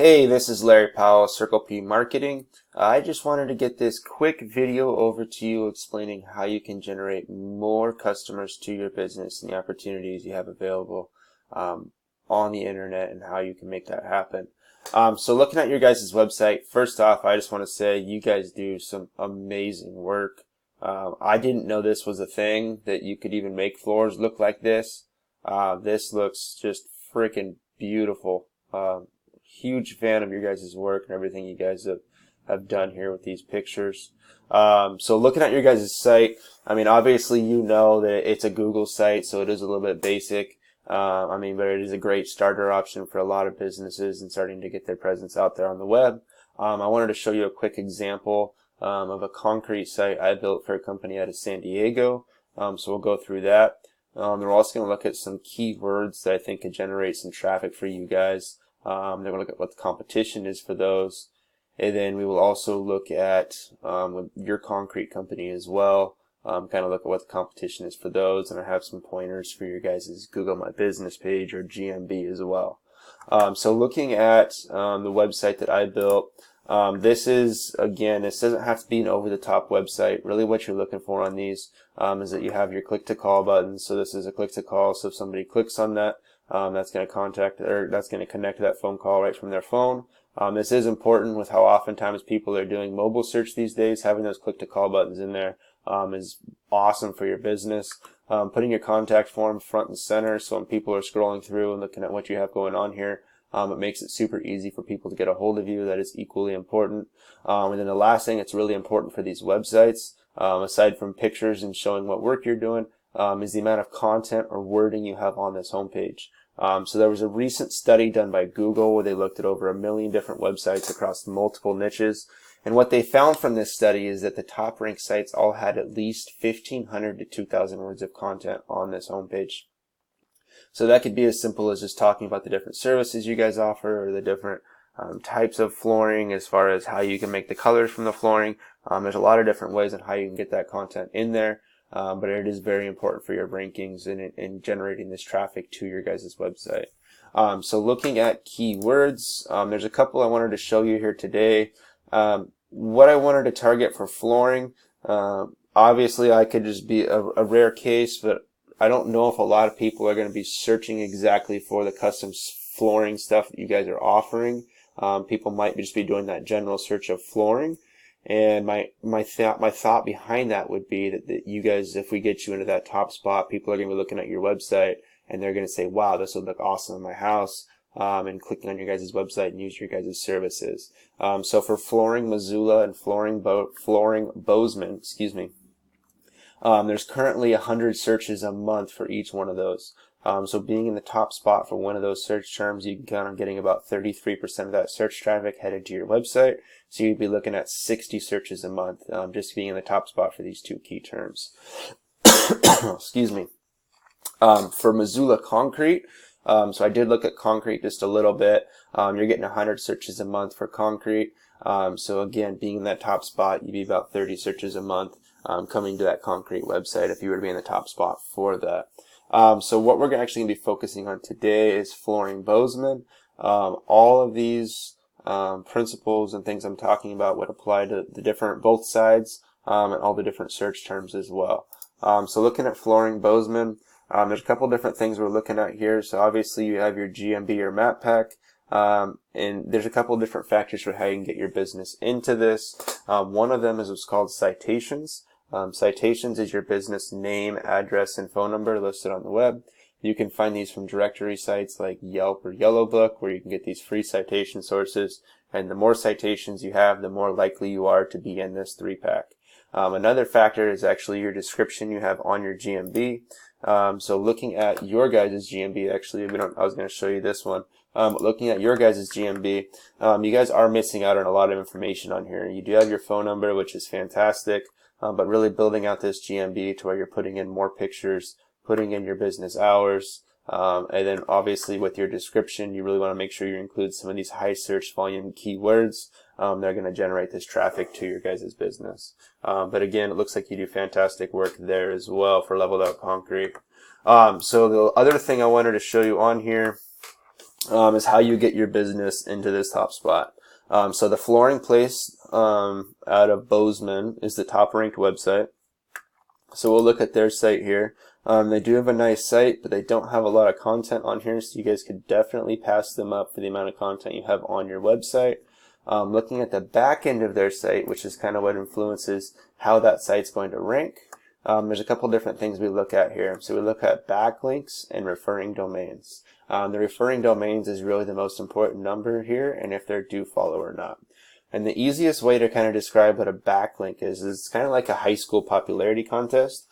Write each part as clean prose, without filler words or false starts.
Hey, this is Larry Powell, Circle P Marketing. I just wanted to get this quick video over to you explaining how you can generate more customers to your business and the opportunities you have available on the internet and how you can make that happen. So looking at your guys' website, first off, I just want to say you guys do some amazing work. I didn't know this was a thing, that you could even make floors look like this. This looks just freaking beautiful. Huge fan of your guys' work and everything you guys have done here with these pictures. So looking at your guys' site, I mean, obviously you know that it's a Google site, so it is a little bit basic. But it is a great starter option for a lot of businesses and starting to get their presence out there on the web. I wanted to show you a quick example of a concrete site I built for a company out of San Diego. So we'll go through that. We're also going to look at some keywords that I think could generate some traffic for you guys. Then we'll look at what the competition is for those. And then we will also look at your concrete company as well. Kind of look at what the competition is for those. And I have some pointers for your guys' Google My Business page or GMB as well. So looking at the website that I built, this is, again, this doesn't have to be an over-the-top website. Really what you're looking for on these is that you have your click-to-call button. So this is a click-to-call. So if somebody clicks on that, that's going to connect to that phone call right from their phone. This is important with how oftentimes people are doing mobile search these days. Having those click-to-call buttons in there is awesome for your business. Putting your contact form front and center, so when people are scrolling through and looking at what you have going on here, it makes it super easy for people to get a hold of you. That is equally important. And then the last thing that's really important for these websites, aside from pictures and showing what work you're doing, is the amount of content or wording you have on this homepage. So there was a recent study done by Google where they looked at over 1 million different websites across multiple niches. And what they found from this study is that the top ranked sites all had at least 1,500 to 2,000 words of content on this homepage. So that could be as simple as just talking about the different services you guys offer, or the different types of flooring, as far as how you can make the colors from the flooring. There's a lot of different ways on how you can get that content in there. But it is very important for your rankings and generating this traffic to your guys' website. So looking at keywords, there's a couple I wanted to show you here today. What I wanted to target for flooring, obviously I could just be a rare case, but I don't know if a lot of people are going to be searching exactly for the custom flooring stuff that you guys are offering. People might just be doing that general search of flooring. And my thought behind that would be that you guys, if we get you into that top spot, people are going to be looking at your website and they're going to say, wow, this would look awesome in my house, and clicking on your guys' website and use your guys' services. So for flooring Missoula and flooring Bozeman, there's currently 100 searches a month for each one of those. So being in the top spot for one of those search terms, you can count on getting about 33% of that search traffic headed to your website. So you'd be looking at 60 searches a month, just being in the top spot for these two key terms. Excuse me. For Missoula concrete, so I did look at concrete just a little bit. You're getting 100 searches a month for concrete. So again, being in that top spot, you'd be about 30 searches a month coming to that concrete website if you were to be in the top spot for that. So what we're actually going to be focusing on today is flooring Bozeman. All of these principles and things I'm talking about would apply to both sides, and all the different search terms as well. So looking at flooring Bozeman, there's a couple different things we're looking at here. So obviously you have your GMB or map pack, and there's a couple different factors for how you can get your business into this. One of them is what's called citations. Citations is your business name, address, and phone number listed on the web. You can find these from directory sites like Yelp or Yellow Book, where you can get these free citation sources. And the more citations you have, the more likely you are to be in this 3-pack. Another factor is actually your description you have on your GMB. So looking at your guys' GMB, actually, I was going to show you this one. Looking at your guys' GMB, you guys are missing out on a lot of information on here. You do have your phone number, which is fantastic. But really building out this GMB to where you're putting in more pictures, putting in your business hours, and then obviously with your description, you really want to make sure you include some of these high search volume keywords. They're going to generate this traffic to your guys' business. But again, it looks like you do fantastic work there as well for leveled out concrete. So the other thing I wanted to show you on here is how you get your business into this top spot. So the flooring place out of Bozeman is the top ranked website. So we'll look at their site here. They do have a nice site, but they don't have a lot of content on here, so you guys could definitely pass them up for the amount of content you have on your website. Looking at the back end of their site, which is kind of what influences how that site's going to rank, there's a couple different things we look at here. So we look at backlinks and referring domains. The referring domains is really the most important number here, and if they're do follow or not. And the easiest way to kind of describe what a backlink is it's kind of like a high school popularity contest.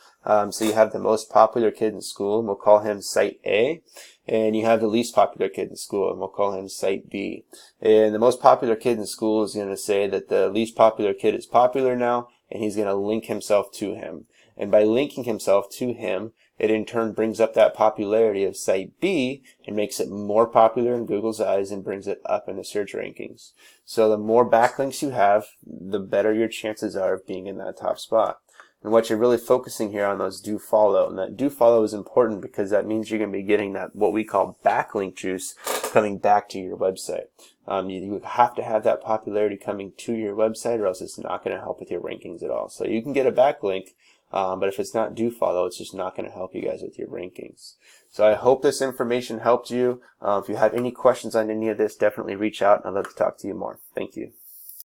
So you have the most popular kid in school, and we'll call him Site A, and you have the least popular kid in school, and we'll call him Site B. And the most popular kid in school is going to say that the least popular kid is popular now, and he's going to link himself to him. And by linking himself to him, it in turn brings up that popularity of Site B and makes it more popular in Google's eyes and brings it up in the search rankings. So the more backlinks you have, the better your chances are of being in that top spot. And what you're really focusing here on those do follow. And that do follow is important because that means you're going to be getting that what we call backlink juice coming back to your website. You have to have that popularity coming to your website or else it's not going to help with your rankings at all. So you can get a backlink, but if it's not do follow, it's just not going to help you guys with your rankings. So I hope this information helped you. If you have any questions on any of this, definitely reach out and I'd love to talk to you more. Thank you.